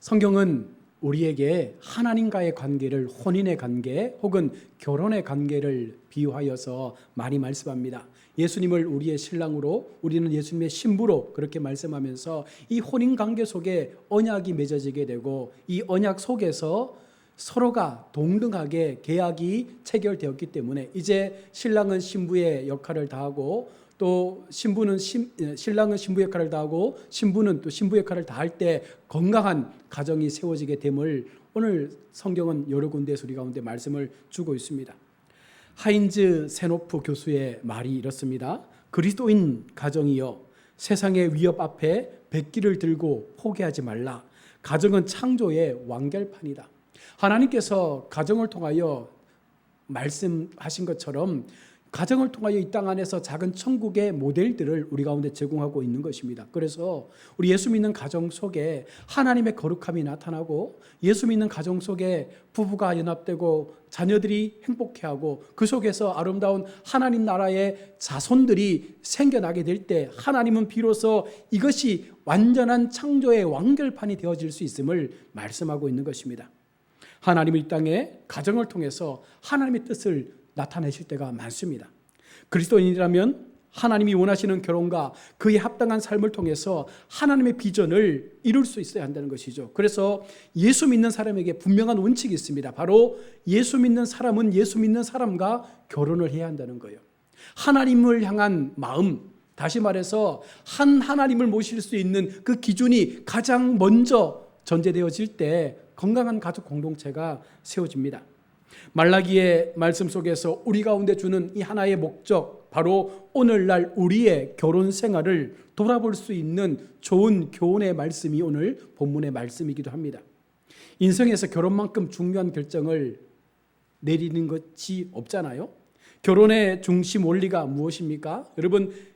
성경은 우리에게 하나님과의 관계를 혼인의 관계 혹은 결혼의 관계를 비유하여서 많이 말씀합니다. 예수님을 우리의 신랑으로, 우리는 예수님의 신부로 그렇게 말씀하면서 이 혼인 관계 속에 언약이 맺어지게 되고 이 언약 속에서 서로가 동등하게 계약이 체결되었기 때문에 이제 신랑은 신부의 역할을 다하고 또 신랑은 신부 역할을 다하고 신부는 또 신부 역할을 다할 때 건강한 가정이 세워지게 됨을 오늘 성경은 여러 군데에서 우리 가운데 말씀을 주고 있습니다. 하인즈 세노프 교수의 말이 이렇습니다. 그리스도인 가정이여, 세상의 위협 앞에 백기를 들고 포기하지 말라. 가정은 창조의 완결판이다. 하나님께서 가정을 통하여 말씀하신 것처럼 가정을 통하여 이 땅 안에서 작은 천국의 모델들을 우리 가운데 제공하고 있는 것입니다. 그래서 우리 예수 믿는 가정 속에 하나님의 거룩함이 나타나고 예수 믿는 가정 속에 부부가 연합되고 자녀들이 행복해하고 그 속에서 아름다운 하나님 나라의 자손들이 생겨나게 될 때 하나님은 비로소 이것이 완전한 창조의 완결판이 되어질 수 있음을 말씀하고 있는 것입니다. 하나님은 이 땅에 가정을 통해서 하나님의 뜻을 나타내실 때가 많습니다. 그리스도인이라면 하나님이 원하시는 결혼과 그에 합당한 삶을 통해서 하나님의 비전을 이룰 수 있어야 한다는 것이죠. 그래서 예수 믿는 사람에게 분명한 원칙이 있습니다. 바로 예수 믿는 사람은 예수 믿는 사람과 결혼을 해야 한다는 거예요. 하나님을 향한 마음, 다시 말해서 한 하나님을 모실 수 있는 그 기준이 가장 먼저 전제되어질 때 건강한 가족 공동체가 세워집니다. 말라기의 말씀 속에서 우리 가운데 주는 이 하나의 목적, 바로 오늘날 우리의 결혼 생활을 돌아볼 수 있는 좋은 교훈의 말씀이 오늘 본문의 말씀이기도 합니다. 인생에서 결혼만큼 중요한 결정을 내리는 것이 없잖아요. 결혼의 중심 원리가 무엇입니까?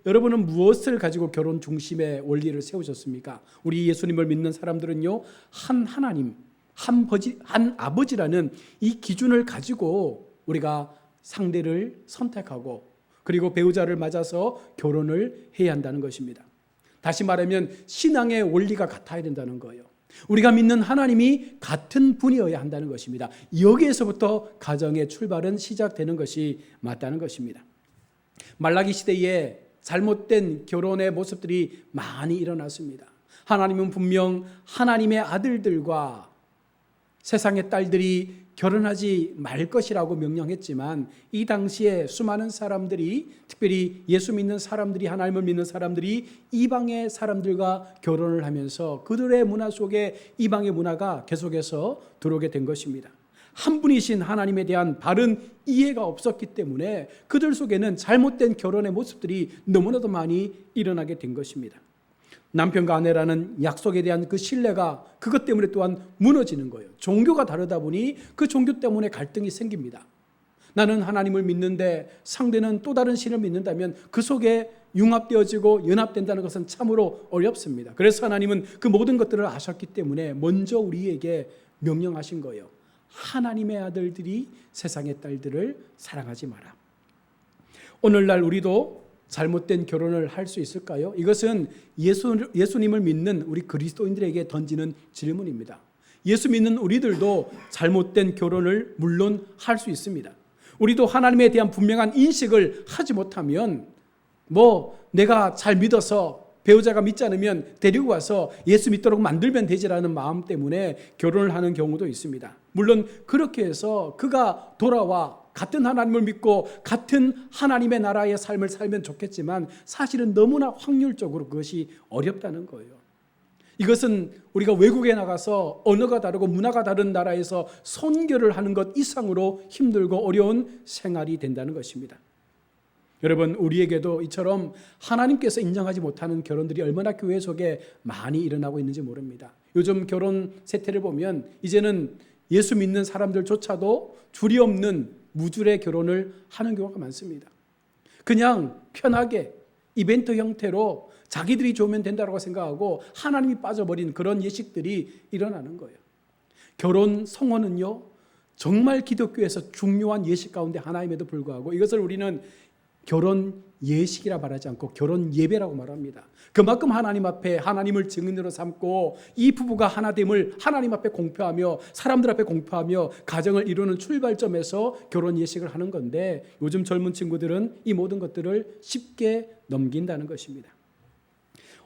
여러분은 무엇을 가지고 결혼 중심의 원리를 세우셨습니까? 우리 예수님을 믿는 사람들은요, 한 하나님, 한 아버지라는 이 기준을 가지고 우리가 상대를 선택하고 그리고 배우자를 맞아서 결혼을 해야 한다는 것입니다. 다시 말하면 신앙의 원리가 같아야 된다는 거예요. 우리가 믿는 하나님이 같은 분이어야 한다는 것입니다. 여기에서부터 가정의 출발은 시작되는 것이 맞다는 것입니다. 말라기 시대에 잘못된 결혼의 모습들이 많이 일어났습니다. 하나님은 분명 하나님의 아들들과 세상의 딸들이 결혼하지 말 것이라고 명령했지만 이 당시에 수많은 사람들이, 특별히 예수 믿는 사람들이, 하나님을 믿는 사람들이 이방의 사람들과 결혼을 하면서 그들의 문화 속에 이방의 문화가 계속해서 들어오게 된 것입니다. 한 분이신 하나님에 대한 바른 이해가 없었기 때문에 그들 속에는 잘못된 결혼의 모습들이 너무나도 많이 일어나게 된 것입니다. 남편과 아내라는 약속에 대한 그 신뢰가 그것 때문에 또한 무너지는 거예요. 종교가 다르다 보니 그 종교 때문에 갈등이 생깁니다. 나는 하나님을 믿는데 상대는 또 다른 신을 믿는다면 그 속에 융합되어지고 연합된다는 것은 참으로 어렵습니다. 그래서 하나님은 그 모든 것들을 아셨기 때문에 먼저 우리에게 명령하신 거예요. 하나님의 아들들이 세상의 딸들을 사랑하지 마라. 오늘날 우리도 잘못된 결혼을 할 수 있을까요? 이것은 예수님을 믿는 우리 그리스도인들에게 던지는 질문입니다. 예수 믿는 우리들도 잘못된 결혼을 물론 할 수 있습니다. 우리도 하나님에 대한 분명한 인식을 하지 못하면 내가 잘 믿어서 배우자가 믿지 않으면 데리고 와서 예수 믿도록 만들면 되지라는 마음 때문에 결혼을 하는 경우도 있습니다. 물론 그렇게 해서 그가 돌아와 같은 하나님을 믿고 같은 하나님의 나라의 삶을 살면 좋겠지만 사실은 너무나 확률적으로 그것이 어렵다는 거예요. 이것은 우리가 외국에 나가서 언어가 다르고 문화가 다른 나라에서 선교를 하는 것 이상으로 힘들고 어려운 생활이 된다는 것입니다. 여러분, 우리에게도 이처럼 하나님께서 인정하지 못하는 결혼들이 얼마나 교회 속에 많이 일어나고 있는지 모릅니다. 요즘 결혼 세태를 보면 이제는 예수 믿는 사람들조차도 줄이 없는 무줄의 결혼을 하는 경우가 많습니다. 그냥 편하게 이벤트 형태로 자기들이 좋으면 된다고 생각하고 하나님이 빠져버린 그런 예식들이 일어나는 거예요. 결혼 성혼은요, 정말 기독교에서 중요한 예식 가운데 하나임에도 불구하고 이것을 우리는 결혼 예식이라 말하지 않고 결혼 예배라고 말합니다. 그만큼 하나님 앞에 하나님을 증인으로 삼고 이 부부가 하나됨을 하나님 앞에 공표하며 사람들 앞에 공표하며 가정을 이루는 출발점에서 결혼 예식을 하는 건데, 요즘 젊은 친구들은 이 모든 것들을 쉽게 넘긴다는 것입니다.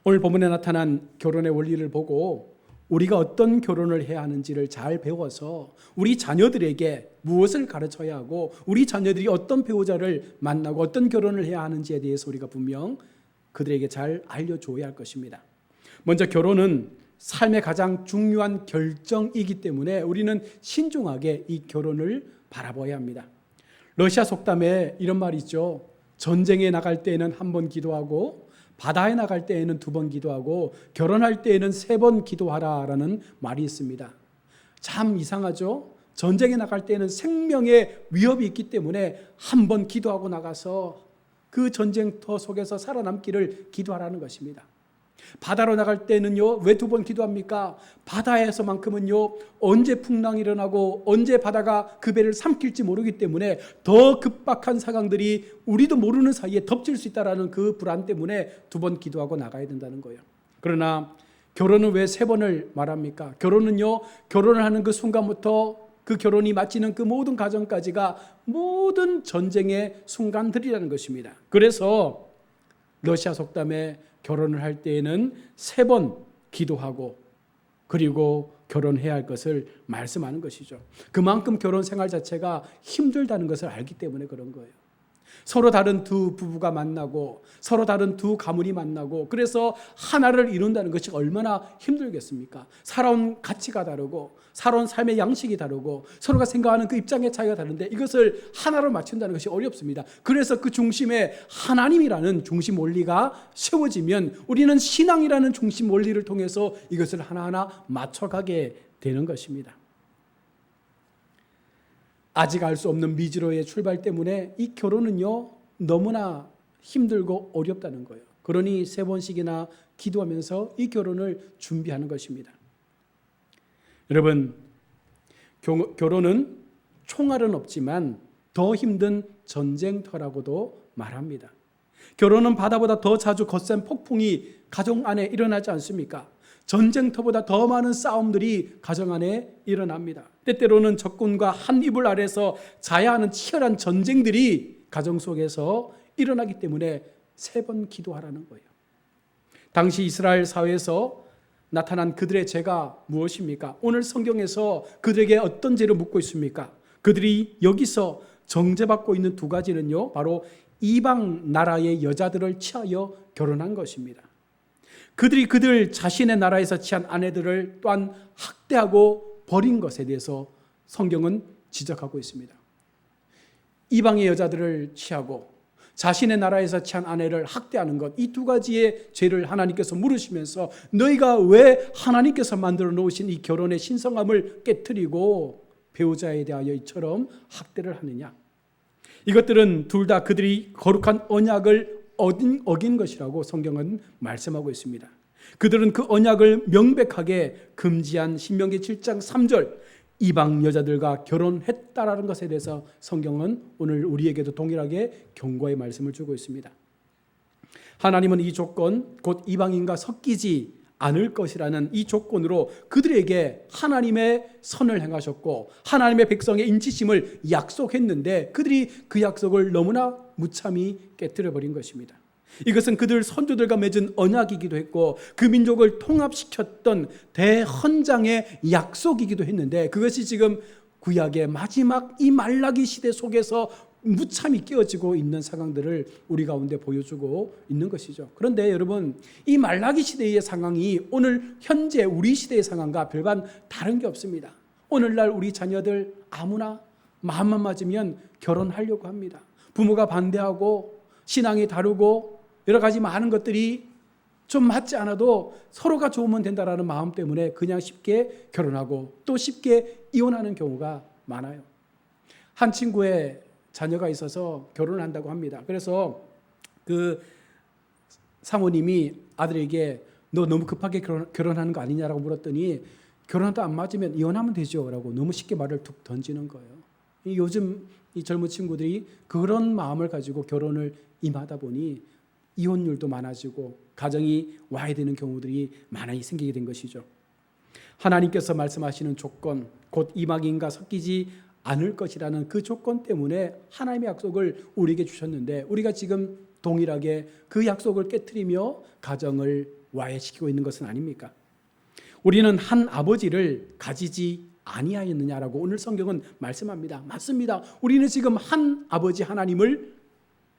오늘 본문에 나타난 결혼의 원리를 보고 우리가 어떤 결혼을 해야 하는지를 잘 배워서 우리 자녀들에게 무엇을 가르쳐야 하고 우리 자녀들이 어떤 배우자를 만나고 어떤 결혼을 해야 하는지에 대해서 우리가 분명 그들에게 잘 알려줘야 할 것입니다. 먼저 결혼은 삶의 가장 중요한 결정이기 때문에 우리는 신중하게 이 결혼을 바라봐야 합니다. 러시아 속담에 이런 말이 있죠. 전쟁에 나갈 때에는 한 번 기도하고 바다에 나갈 때에는 2번 기도하고 결혼할 때에는 3번 기도하라라는 말이 있습니다. 참 이상하죠? 전쟁에 나갈 때에는 생명의 위협이 있기 때문에 한 번 기도하고 나가서 그 전쟁터 속에서 살아남기를 기도하라는 것입니다. 바다로 나갈 때는요, 왜 2번 기도합니까? 바다에서만큼은요, 언제 풍랑이 일어나고 언제 바다가 그 배를 삼킬지 모르기 때문에 더 급박한 상황들이 우리도 모르는 사이에 덮칠 수 있다는 그 불안 때문에 2번 기도하고 나가야 된다는 거예요. 그러나 결혼은 왜 3번을 말합니까? 결혼은요, 결혼을 하는 그 순간부터 그 결혼이 마치는 그 모든 과정까지가 모든 전쟁의 순간들이라는 것입니다. 그래서 러시아 속담에 결혼을 할 때에는 3번 기도하고 그리고 결혼해야 할 것을 말씀하는 것이죠. 그만큼 결혼 생활 자체가 힘들다는 것을 알기 때문에 그런 거예요. 서로 다른 두 부부가 만나고 서로 다른 두 가문이 만나고 그래서 하나를 이룬다는 것이 얼마나 힘들겠습니까? 살아온 가치가 다르고 살아온 삶의 양식이 다르고 서로가 생각하는 그 입장의 차이가 다른데 이것을 하나로 맞춘다는 것이 어렵습니다. 그래서 그 중심에 하나님이라는 중심 원리가 세워지면 우리는 신앙이라는 중심 원리를 통해서 이것을 하나하나 맞춰가게 되는 것입니다. 아직 알 수 없는 미지로의 출발 때문에 이 결혼은요 너무나 힘들고 어렵다는 거예요. 그러니 3번씩이나 기도하면서 이 결혼을 준비하는 것입니다. 여러분, 결혼은 총알은 없지만 더 힘든 전쟁터라고도 말합니다. 결혼은 바다보다 더 자주 거센 폭풍이 가정 안에 일어나지 않습니까? 전쟁터보다 더 많은 싸움들이 가정 안에 일어납니다. 때때로는 적군과 한 이불 아래서 자야 하는 치열한 전쟁들이 가정 속에서 일어나기 때문에 3번 기도하라는 거예요. 당시 이스라엘 사회에서 나타난 그들의 죄가 무엇입니까? 오늘 성경에서 그들에게 어떤 죄를 묻고 있습니까? 그들이 여기서 정죄받고 있는 2가지는요, 바로 이방 나라의 여자들을 취하여 결혼한 것입니다. 그들이 그들 자신의 나라에서 취한 아내들을 또한 학대하고 버린 것에 대해서 성경은 지적하고 있습니다. 이방의 여자들을 취하고 자신의 나라에서 취한 아내를 학대하는 것, 이 2가지의 죄를 하나님께서 물으시면서 너희가 왜 하나님께서 만들어 놓으신 이 결혼의 신성함을 깨트리고 배우자에 대하여 이처럼 학대를 하느냐? 이것들은 둘 다 그들이 거룩한 언약을 어긴 것이라고 성경은 말씀하고 있습니다. 그들은 그 언약을 명백하게 금지한 신명기 7장 3절 이방 여자들과 결혼했다라는 것에 대해서 성경은 오늘 우리에게도 동일하게 경고의 말씀을 주고 있습니다. 하나님은 이 조건, 곧 이방인과 섞이지 않을 것이라는 이 조건으로 그들에게 하나님의 선을 행하셨고 하나님의 백성의 인치심을 약속했는데 그들이 그 약속을 너무나 무참히 깨뜨려버린 것입니다. 이것은 그들 선조들과 맺은 언약이기도 했고 그 민족을 통합시켰던 대헌장의 약속이기도 했는데 그것이 지금 구약의 마지막 이 말라기 시대 속에서 무참히 깨어지고 있는 상황들을 우리 가운데 보여주고 있는 것이죠. 그런데 여러분, 이 말라기 시대의 상황이 오늘 현재 우리 시대의 상황과 별반 다른 게 없습니다. 오늘날 우리 자녀들 아무나 마음만 맞으면 결혼하려고 합니다. 부모가 반대하고 신앙이 다르고 여러 가지 많은 것들이 좀 맞지 않아도 서로가 좋으면 된다라는 마음 때문에 그냥 쉽게 결혼하고 또 쉽게 이혼하는 경우가 많아요. 한 친구의 자녀가 있어서 결혼을 한다고 합니다. 그래서 그 사모님이 아들에게 너 너무 급하게 결혼하는 거 아니냐라고 물었더니 결혼도 안 맞으면 이혼하면 되죠 라고 너무 쉽게 말을 툭 던지는 거예요. 요즘 이 젊은 친구들이 그런 마음을 가지고 결혼을 임하다 보니 이혼율도 많아지고 가정이 와야 되는 경우들이 많이 생기게 된 것이죠. 하나님께서 말씀하시는 조건, 곧 이방인과 섞이지 않을 것이라는 그 조건 때문에 하나님의 약속을 우리에게 주셨는데 우리가 지금 동일하게 그 약속을 깨트리며 가정을 와해시키고 있는 것은 아닙니까? 우리는 한 아버지를 가지지 아니하였느냐라고 오늘 성경은 말씀합니다. 맞습니다. 우리는 지금 한 아버지 하나님을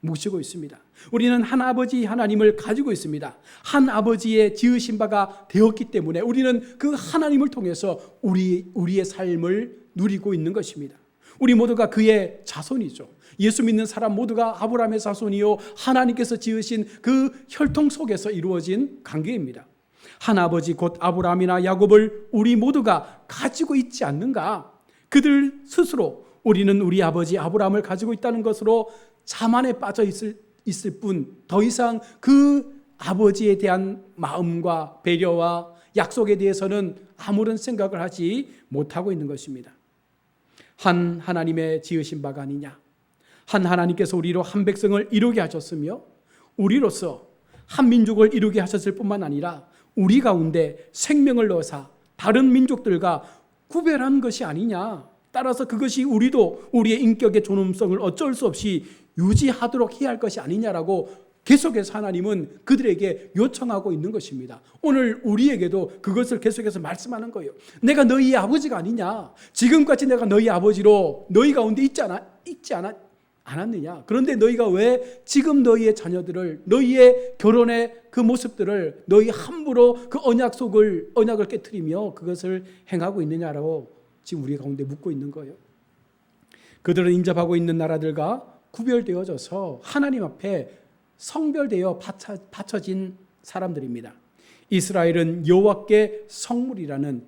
모시고 있습니다. 우리는 한 아버지 하나님을 가지고 있습니다. 한 아버지의 지으신 바가 되었기 때문에 우리는 그 하나님을 통해서 우리의 삶을 누리고 있는 것입니다. 우리 모두가 그의 자손이죠. 예수 믿는 사람 모두가 아브라함의 자손이요 하나님께서 지으신 그 혈통 속에서 이루어진 관계입니다. 한 아버지 곧 아브라함이나 야곱을 우리 모두가 가지고 있지 않는가? 그들 스스로 우리는 우리 아버지 아브라함을 가지고 있다는 것으로 자만에 빠져 있을 뿐 더 이상 그 아버지에 대한 마음과 배려와 약속에 대해서는 아무런 생각을 하지 못하고 있는 것입니다. 한 하나님의 지으신 바가 아니냐? 한 하나님께서 우리로 한 백성을 이루게 하셨으며 우리로서 한 민족을 이루게 하셨을 뿐만 아니라 우리 가운데 생명을 넣어서 다른 민족들과 구별한 것이 아니냐? 따라서 그것이 우리도 우리의 인격의 존엄성을 어쩔 수 없이 유지하도록 해야 할 것이 아니냐라고 계속해서 하나님은 그들에게 요청하고 있는 것입니다. 오늘 우리에게도 그것을 계속해서 말씀하는 거예요. 내가 너희의 아버지가 아니냐? 지금까지 내가 너희 아버지로 너희 가운데 있지 않았느냐? 그런데 너희가 왜 지금 너희의 자녀들을 너희의 결혼의 그 모습들을 너희 함부로 그 언약을 깨트리며 그것을 행하고 있느냐라고 지금 우리 가운데 묻고 있는 거예요. 그들은 인접하고 있는 나라들과 구별되어져서 하나님 앞에 성별되어 바쳐진 사람들입니다. 이스라엘은 여호와께 성물이라는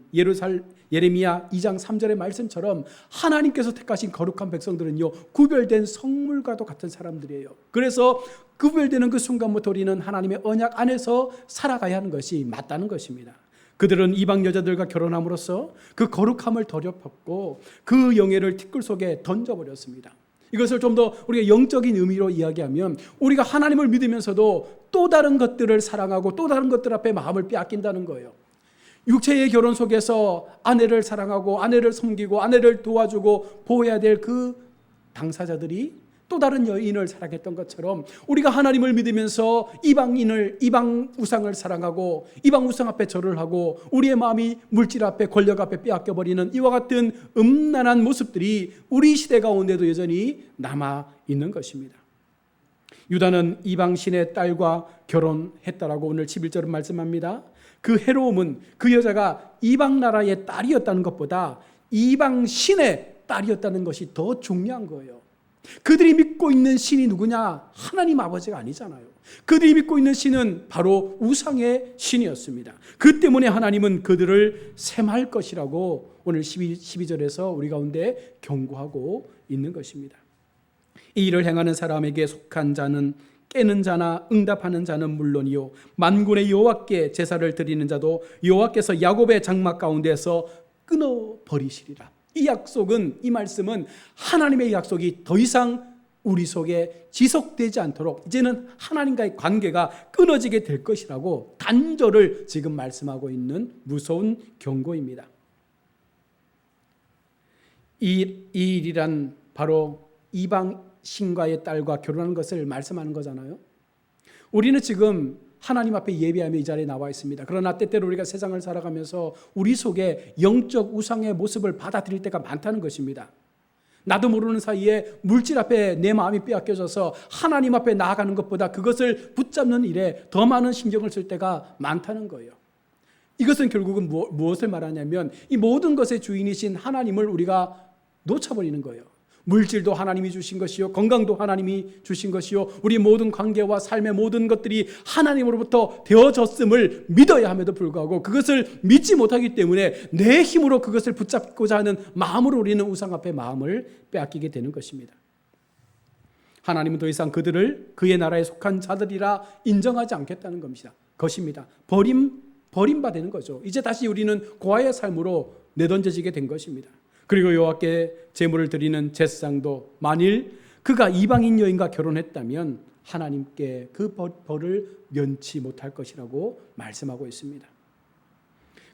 예레미야 2장 3절의 말씀처럼 하나님께서 택하신 거룩한 백성들은요 구별된 성물과도 같은 사람들이에요. 그래서 구별되는 그 순간부터 우리는 하나님의 언약 안에서 살아가야 하는 것이 맞다는 것입니다. 그들은 이방 여자들과 결혼함으로써 그 거룩함을 더럽혔고 그 영예를 티끌 속에 던져버렸습니다. 이것을 좀 더 우리가 영적인 의미로 이야기하면 우리가 하나님을 믿으면서도 또 다른 것들을 사랑하고 또 다른 것들 앞에 마음을 빼앗긴다는 거예요. 육체의 결혼 속에서 아내를 사랑하고 아내를 섬기고 아내를 도와주고 보호해야 될 그 당사자들이 또 다른 여인을 사랑했던 것처럼 우리가 하나님을 믿으면서 이방 우상을 사랑하고 이방 우상 앞에 절을 하고 우리의 마음이 물질 앞에 권력 앞에 빼앗겨버리는 이와 같은 음란한 모습들이 우리 시대 가운데도 여전히 남아 있는 것입니다. 유다는 이방 신의 딸과 결혼했다라고 오늘 11절은 말씀합니다. 그 해로움은 그 여자가 이방 나라의 딸이었다는 것보다 이방 신의 딸이었다는 것이 더 중요한 거예요. 그들이 믿고 있는 신이 누구냐? 하나님 아버지가 아니잖아요. 그들이 믿고 있는 신은 바로 우상의 신이었습니다. 그 때문에 하나님은 그들을 셈할 것이라고 오늘 12절에서 우리 가운데 경고하고 있는 것입니다. 이 일을 행하는 사람에게 속한 자는 깨는 자나 응답하는 자는 물론이요 만군의 여호와께 제사를 드리는 자도 여호와께서 야곱의 장막 가운데서 끊어버리시리라. 이 약속은, 이 말씀은 하나님의 약속이 더 이상 우리 속에 지속되지 않도록 이제는 하나님과의 관계가 끊어지게 될 것이라고 단절을 지금 말씀하고 있는 무서운 경고입니다. 이 일이란 바로 이방 신과의 딸과 결혼하는 것을 말씀하는 거잖아요. 우리는 지금 하나님 앞에 예배하며 이 자리에 나와 있습니다. 그러나 때때로 우리가 세상을 살아가면서 우리 속에 영적 우상의 모습을 받아들일 때가 많다는 것입니다. 나도 모르는 사이에 물질 앞에 내 마음이 빼앗겨져서 하나님 앞에 나아가는 것보다 그것을 붙잡는 일에 더 많은 신경을 쓸 때가 많다는 거예요. 이것은 결국은 무엇을 말하냐면 이 모든 것의 주인이신 하나님을 우리가 놓쳐버리는 거예요. 물질도 하나님이 주신 것이요 건강도 하나님이 주신 것이요 우리 모든 관계와 삶의 모든 것들이 하나님으로부터 되어졌음을 믿어야 함에도 불구하고 그것을 믿지 못하기 때문에 내 힘으로 그것을 붙잡고자 하는 마음으로 우리는 우상 앞에 마음을 빼앗기게 되는 것입니다. 하나님은 더 이상 그들을 그의 나라에 속한 자들이라 인정하지 않겠다는 것입니다. 버림받는 거죠. 이제 다시 우리는 고아의 삶으로 내던져지게 된 것입니다. 그리고 여호와께 제물을 드리는 제사장도 만일 그가 이방인 여인과 결혼했다면 하나님께 그 벌을 면치 못할 것이라고 말씀하고 있습니다.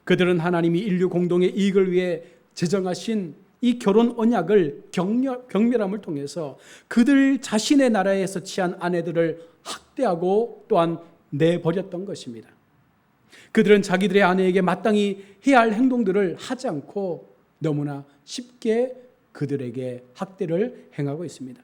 그들은 하나님이 인류 공동의 이익을 위해 제정하신 이 결혼 언약을 경멸함을 통해서 그들 자신의 나라에서 취한 아내들을 학대하고 또한 내버렸던 것입니다. 그들은 자기들의 아내에게 마땅히 해야 할 행동들을 하지 않고 너무나 쉽게 그들에게 학대를 행하고 있습니다.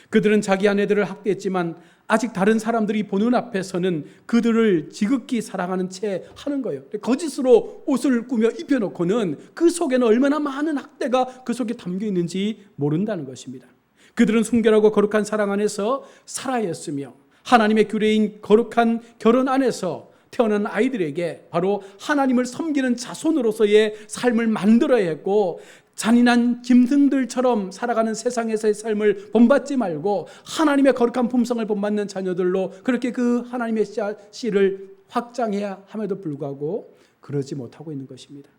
그들은 자기 아내들을 학대했지만 아직 다른 사람들이 보는 앞에서는 그들을 지극히 사랑하는 채 하는 거예요. 거짓으로 옷을 꾸며 입혀놓고는 그 속에는 얼마나 많은 학대가 그 속에 담겨 있는지 모른다는 것입니다. 그들은 순결하고 거룩한 사랑 안에서 살아야 했으며 하나님의 규례인 거룩한 결혼 안에서 태어난 아이들에게 바로 하나님을 섬기는 자손으로서의 삶을 만들어야 했고, 잔인한 짐승들처럼 살아가는 세상에서의 삶을 본받지 말고 하나님의 거룩한 품성을 본받는 자녀들로 그렇게 그 하나님의 씨를 확장해야 함에도 불구하고 그러지 못하고 있는 것입니다.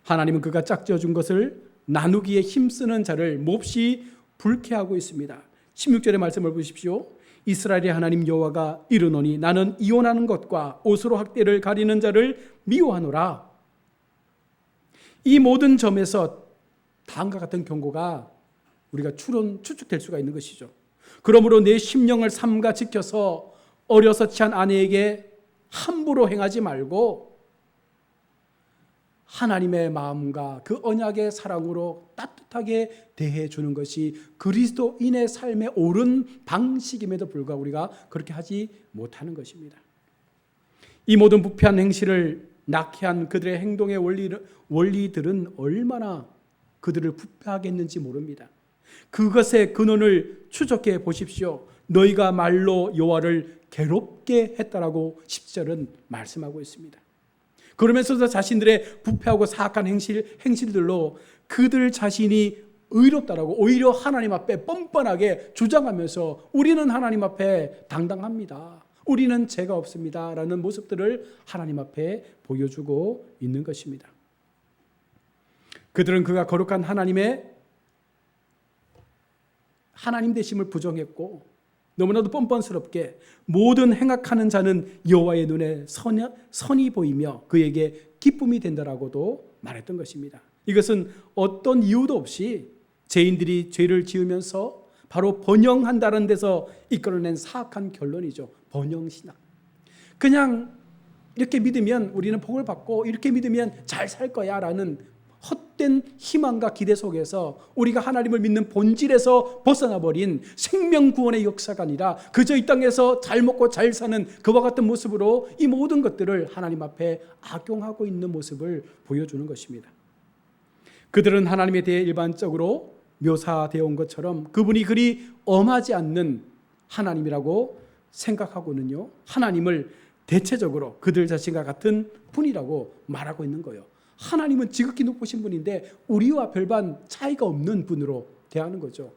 하나님은 그가 짝지어 준 것을 나누기에 힘쓰는 자를 몹시 불쾌하고 있습니다. 16절의 말씀을 보십시오. 이스라엘의 하나님 여호와가 이르노니 나는 이혼하는 것과 옷으로 학대를 가리는 자를 미워하노라. 이 모든 점에서 다음과 같은 경고가 우리가 추측될 수가 있는 것이죠. 그러므로 내 심령을 삼가 지켜서 어려서 취한 아내에게 함부로 행하지 말고 하나님의 마음과 그 언약의 사랑으로 따뜻하게 대해 주는 것이 그리스도인의 삶의 옳은 방식임에도 불구하고 우리가 그렇게 하지 못하는 것입니다. 이 모든 부패한 행실을 낙해한 그들의 행동의 원리들은 얼마나 그들을 부패하게 했는지 모릅니다. 그것의 근원을 추적해 보십시오. 너희가 말로 여호와를 괴롭게 했다라고 10절은 말씀하고 있습니다. 그러면서도 자신들의 부패하고 사악한 행실들로 그들 자신이 의롭다라고 오히려 하나님 앞에 뻔뻔하게 주장하면서 우리는 하나님 앞에 당당합니다, 우리는 죄가 없습니다 라는 모습들을 하나님 앞에 보여주고 있는 것입니다. 그들은 그가 거룩한 하나님 되심을 부정했고 너무나도 뻔뻔스럽게 모든 행악하는 자는 여호와의 눈에 선이 보이며 그에게 기쁨이 된다라고도 말했던 것입니다. 이것은 어떤 이유도 없이 죄인들이 죄를 지으면서 바로 번영한다는 데서 이끌어낸 사악한 결론이죠. 번영신앙. 그냥 이렇게 믿으면 우리는 복을 받고 이렇게 믿으면 잘 살 거야 라는 헛된 희망과 기대 속에서 우리가 하나님을 믿는 본질에서 벗어나 버린 생명 구원의 역사가 아니라 그저 이 땅에서 잘 먹고 잘 사는 그와 같은 모습으로 이 모든 것들을 하나님 앞에 악용하고 있는 모습을 보여주는 것입니다. 그들은 하나님에 대해 일반적으로 묘사되어 온 것처럼 그분이 그리 엄하지 않는 하나님이라고 생각하고는요, 하나님을 대체적으로 그들 자신과 같은 분이라고 말하고 있는 거예요. 하나님은 지극히 높으신 분인데 우리와 별반 차이가 없는 분으로 대하는 거죠.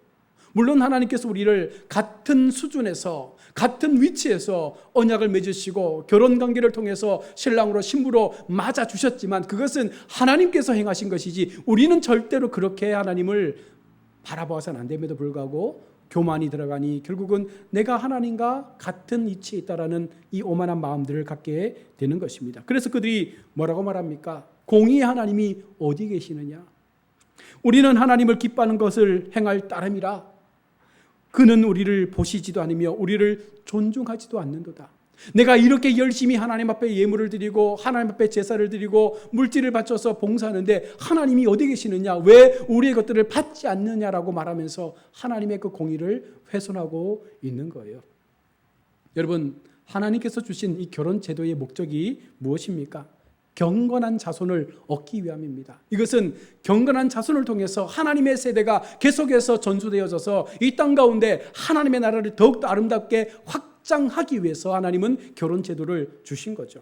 물론 하나님께서 우리를 같은 수준에서 같은 위치에서 언약을 맺으시고 결혼관계를 통해서 신랑으로 신부로 맞아주셨지만 그것은 하나님께서 행하신 것이지 우리는 절대로 그렇게 하나님을 바라봐서는 안 됨에도 불구하고 교만이 들어가니 결국은 내가 하나님과 같은 위치에 있다라는 이 오만한 마음들을 갖게 되는 것입니다. 그래서 그들이 뭐라고 말합니까? 공의의 하나님이 어디 계시느냐? 우리는 하나님을 기뻐하는 것을 행할 따름이라 그는 우리를 보시지도 않으며 우리를 존중하지도 않는도다. 내가 이렇게 열심히 하나님 앞에 예물을 드리고 하나님 앞에 제사를 드리고 물질을 바쳐서 봉사하는데 하나님이 어디 계시느냐? 왜 우리의 것들을 받지 않느냐라고 말하면서 하나님의 그 공의를 훼손하고 있는 거예요. 여러분, 하나님께서 주신 이 결혼 제도의 목적이 무엇입니까? 경건한 자손을 얻기 위함입니다. 이것은 경건한 자손을 통해서 하나님의 세대가 계속해서 전수되어져서 이 땅 가운데 하나님의 나라를 더욱더 아름답게 확장하기 위해서 하나님은 결혼 제도를 주신 거죠.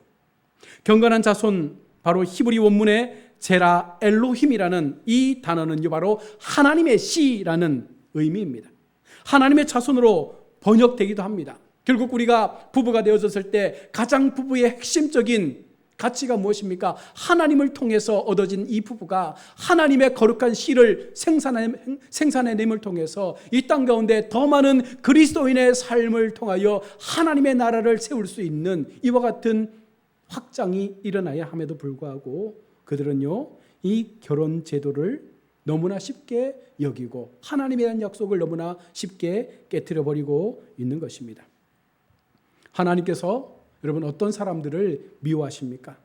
경건한 자손, 바로 히브리 원문의 제라 엘로힘이라는 이 단어는 바로 하나님의 씨라는 의미입니다. 하나님의 자손으로 번역되기도 합니다. 결국 우리가 부부가 되어졌을 때 가장 부부의 핵심적인 가치가 무엇입니까? 하나님을 통해서 얻어진 이 부부가 하나님의 거룩한 씨를 생산해냄을 통해서 이 땅 가운데 더 많은 그리스도인의 삶을 통하여 하나님의 나라를 세울 수 있는 이와 같은 확장이 일어나야 함에도 불구하고 그들은요, 이 결혼 제도를 너무나 쉽게 여기고 하나님에 대한 약속을 너무나 쉽게 깨트려 버리고 있는 것입니다. 하나님께서 여러분 어떤 사람들을 미워하십니까?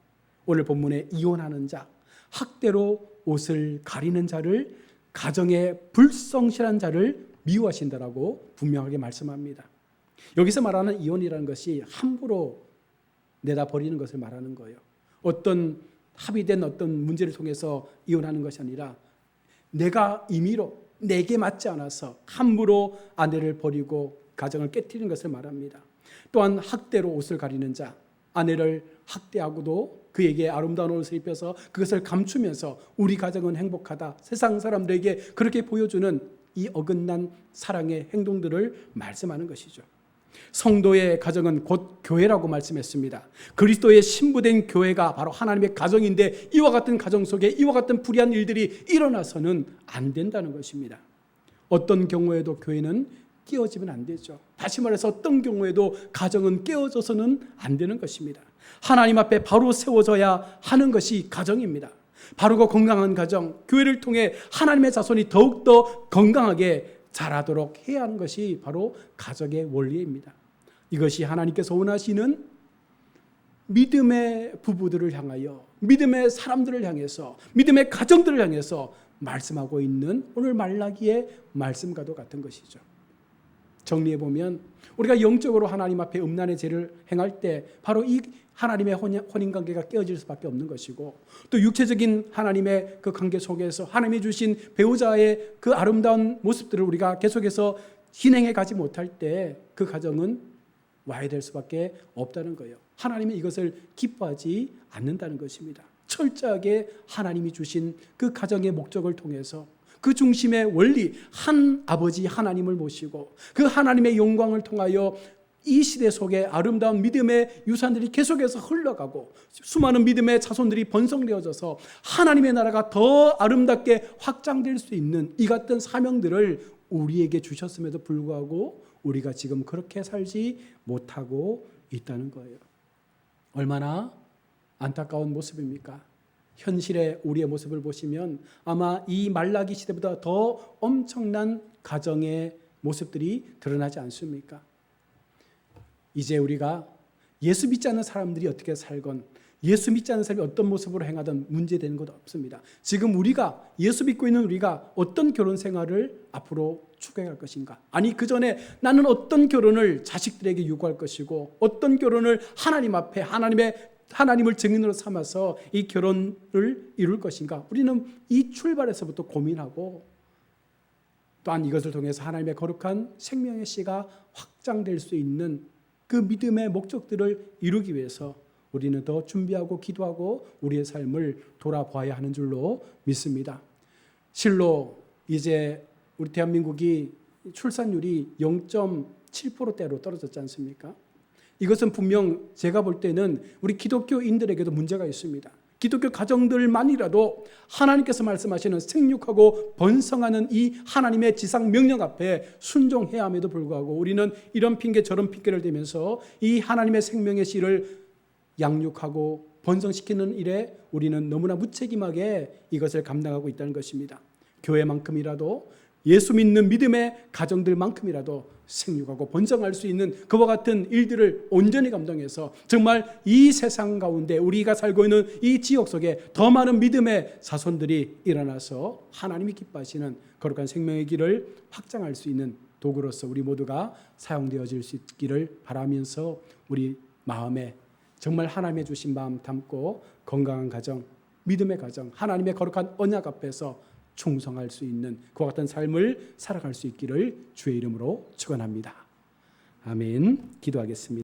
오늘 본문에 이혼하는 자, 학대로 옷을 가리는 자를, 가정에 불성실한 자를 미워하신다라고 분명하게 말씀합니다. 여기서 말하는 이혼이라는 것이 함부로 내다 버리는 것을 말하는 거예요. 어떤 합의된 어떤 문제를 통해서 이혼하는 것이 아니라 내가 임의로 내게 맞지 않아서 함부로 아내를 버리고 가정을 깨뜨리는 것을 말합니다. 또한 학대로 옷을 가리는 자, 아내를 학대하고도 그에게 아름다운 옷을 입혀서 그것을 감추면서 우리 가정은 행복하다, 세상 사람들에게 그렇게 보여주는 이 어긋난 사랑의 행동들을 말씀하는 것이죠. 성도의 가정은 곧 교회라고 말씀했습니다. 그리스도의 신부된 교회가 바로 하나님의 가정인데 이와 같은 가정 속에 이와 같은 불의한 일들이 일어나서는 안 된다는 것입니다. 어떤 경우에도 교회는 깨어지면 안 되죠. 다시 말해서 어떤 경우에도 가정은 깨어져서는 안 되는 것입니다. 하나님 앞에 바로 세워져야 하는 것이 가정입니다. 바르고 건강한 가정, 교회를 통해 하나님의 자손이 더욱더 건강하게 자라도록 해야 하는 것이 바로 가정의 원리입니다. 이것이 하나님께서 원하시는 믿음의 부부들을 향하여, 믿음의 사람들을 향해서, 믿음의 가정들을 향해서 말씀하고 있는 오늘 말라기의 말씀과도 같은 것이죠. 정리해보면 우리가 영적으로 하나님 앞에 음란의 죄를 행할 때 바로 이 하나님의 혼인관계가 깨어질 수밖에 없는 것이고, 또 육체적인 하나님의 그 관계 속에서 하나님이 주신 배우자의 그 아름다운 모습들을 우리가 계속해서 진행해 가지 못할 때 그 가정은 와야 될 수밖에 없다는 거예요. 하나님이 이것을 기뻐하지 않는다는 것입니다. 철저하게 하나님이 주신 그 가정의 목적을 통해서 그 중심의 원리, 한 아버지 하나님을 모시고 그 하나님의 영광을 통하여 이 시대 속에 아름다운 믿음의 유산들이 계속해서 흘러가고 수많은 믿음의 자손들이 번성되어져서 하나님의 나라가 더 아름답게 확장될 수 있는 이 같은 사명들을 우리에게 주셨음에도 불구하고 우리가 지금 그렇게 살지 못하고 있다는 거예요. 얼마나 안타까운 모습입니까? 현실의 우리의 모습을 보시면 아마 이 말라기 시대보다 더 엄청난 가정의 모습들이 드러나지 않습니까? 이제 우리가 예수 믿지 않는 사람들이 어떻게 살건, 예수 믿지 않는 사람이 어떤 모습으로 행하든 문제되는 것 없습니다. 지금 우리가, 예수 믿고 있는 우리가 어떤 결혼 생활을 앞으로 추구할 것인가? 아니 그 전에 나는 어떤 결혼을 자식들에게 요구할 것이고 어떤 결혼을 하나님 앞에 하나님을 증인으로 삼아서 이 결혼을 이룰 것인가? 우리는 이 출발에서부터 고민하고 또한 이것을 통해서 하나님의 거룩한 생명의 씨가 확장될 수 있는 그 믿음의 목적들을 이루기 위해서 우리는 더 준비하고 기도하고 우리의 삶을 돌아봐야 하는 줄로 믿습니다. 실로 이제 우리 대한민국이 출산율이 0.7%대로 떨어졌지 않습니까? 이것은 분명 제가 볼 때는 우리 기독교인들에게도 문제가 있습니다. 기독교 가정들만이라도 하나님께서 말씀하시는 생육하고 번성하는 이 하나님의 지상 명령 앞에 순종해야 함에도 불구하고 우리는 이런 핑계 저런 핑계를 대면서 이 하나님의 생명의 씨를 양육하고 번성시키는 일에 우리는 너무나 무책임하게 이것을 감당하고 있다는 것입니다. 교회만큼이라도 예수 믿는 믿음의 가정들만큼이라도 생육하고 번성할 수 있는 그와 같은 일들을 온전히 감당해서 정말 이 세상 가운데 우리가 살고 있는 이 지역 속에 더 많은 믿음의 자손들이 일어나서 하나님이 기뻐하시는 거룩한 생명의 길을 확장할 수 있는 도구로서 우리 모두가 사용되어질 수 있기를 바라면서 우리 마음에 정말 하나님의 주신 마음 담고 건강한 가정, 믿음의 가정, 하나님의 거룩한 언약 앞에서 충성할 수 있는 그와 같은 삶을 살아갈 수 있기를 주의 이름으로 축원합니다. 아멘. 기도하겠습니다.